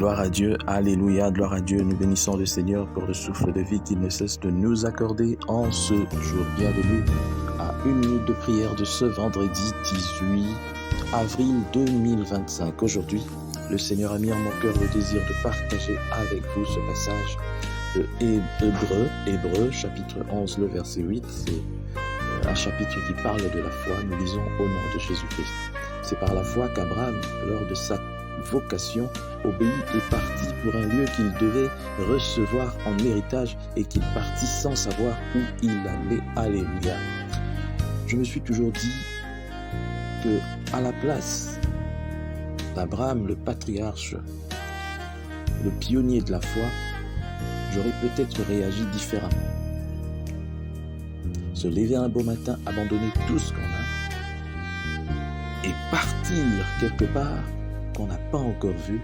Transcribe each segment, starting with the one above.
Gloire à Dieu, alléluia, gloire à Dieu. Nous bénissons le Seigneur pour le souffle de vie qu'il ne cesse de nous accorder en ce jour. Bienvenue à une minute de prière de ce vendredi 18 avril 2025. Aujourd'hui, le Seigneur a mis en mon cœur le désir de partager avec vous ce passage de Hébreux, chapitre 11, le verset 8. C'est un chapitre qui parle de la foi. Nous lisons au nom de Jésus-Christ. C'est par la foi qu'Abraham, lors de sa vocation, obéit et partit pour un lieu qu'il devait recevoir en héritage et qu'il partit sans savoir où il allait. Alléluia. Je me suis toujours dit que à la place d'Abraham, le patriarche, le pionnier de la foi, j'aurais peut-être réagi différemment. Se lever un beau matin, abandonner tout ce qu'on a et partir quelque part qu'on n'a pas encore vu,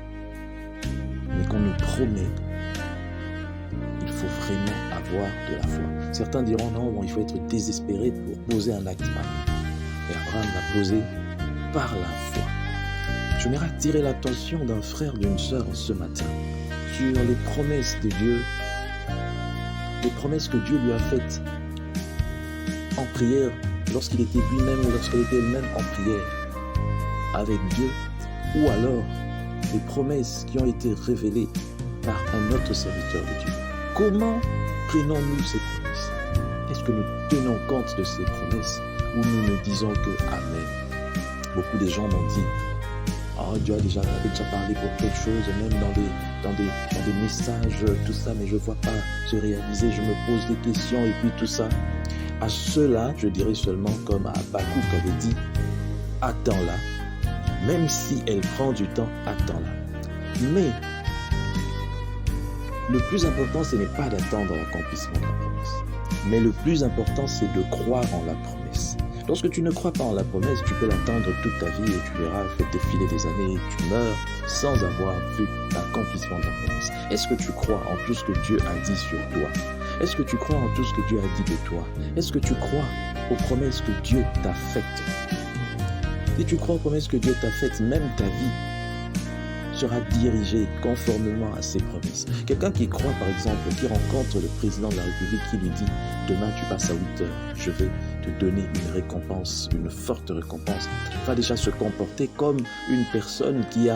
mais qu'on nous promet. Il faut vraiment avoir de la foi. Certains diront non, il faut être désespéré pour poser un acte pareil. Et Abraham l'a posé par la foi. Je voudrais attirer l'attention d'un frère, d'une sœur ce matin sur les promesses de Dieu, les promesses que Dieu lui a faites en prière lorsqu'il était lui-même ou lorsqu'elle était elle-même en prière avec Dieu, ou alors les promesses qui ont été révélées par un autre serviteur de Dieu. Comment prenons-nous ces promesses? Est-ce que nous tenons compte de ces promesses ou nous ne disons que Amen? Beaucoup de gens m'ont dit Dieu avait déjà parlé pour quelque chose, même dans des messages, tout ça, mais je ne vois pas se réaliser, je me pose des questions et puis tout ça. À cela, je dirais seulement comme Habakkuk avait dit, attends-la, même si elle prend du temps, attends-la. Mais le plus important, ce n'est pas d'attendre l'accomplissement de la promesse, mais le plus important, c'est de croire en la promesse. Lorsque tu ne crois pas en la promesse, tu peux l'attendre toute ta vie et tu verras faire défiler des années et tu meurs sans avoir vu l'accomplissement de la promesse. Est-ce que tu crois en tout ce que Dieu a dit sur toi? Est-ce que tu crois en tout ce que Dieu a dit de toi? Est-ce que tu crois aux promesses que Dieu t'a faites? Si tu crois aux promesses que Dieu t'a faites, même ta vie sera dirigée conformément à ses promesses. Quelqu'un qui croit, par exemple, qui rencontre le président de la République qui lui dit « Demain, tu passes à 8 heures, je vais te donner une récompense, une forte récompense », va déjà se comporter comme une personne qui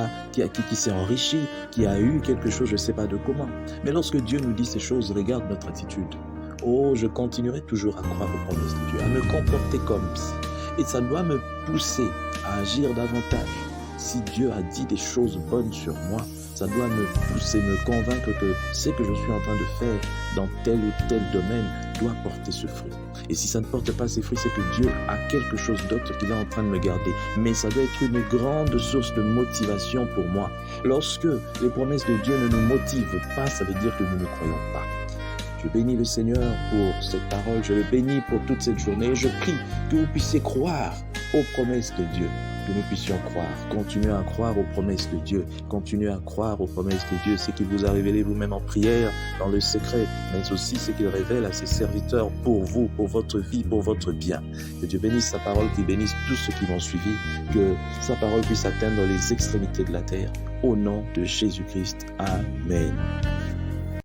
s'est enrichie, qui a eu quelque chose, je ne sais pas de comment. Mais lorsque Dieu nous dit ces choses, regarde notre attitude. Oh, je continuerai toujours à croire aux promesses de Dieu, à me comporter comme ça. Et ça doit me pousser à agir davantage. Si Dieu a dit des choses bonnes sur moi, ça doit me pousser, me convaincre que ce que je suis en train de faire dans tel ou tel domaine doit porter ce fruit. Et si ça ne porte pas ces fruits, c'est que Dieu a quelque chose d'autre qu'il est en train de me garder. Mais ça doit être une grande source de motivation pour moi. Lorsque les promesses de Dieu ne nous motivent pas, ça veut dire que nous ne croyons pas. Je bénis le Seigneur pour cette parole, je le bénis pour toute cette journée et je prie que vous puissiez croire aux promesses de Dieu, que nous puissions croire, continuer à croire aux promesses de Dieu, continuer à croire aux promesses de Dieu, ce qu'il vous a révélé vous-même en prière, dans le secret, mais aussi ce qu'il révèle à ses serviteurs pour vous, pour votre vie, pour votre bien. Que Dieu bénisse sa parole, qu'il bénisse tous ceux qui m'ont suivi, que sa parole puisse atteindre les extrémités de la terre, au nom de Jésus-Christ. Amen.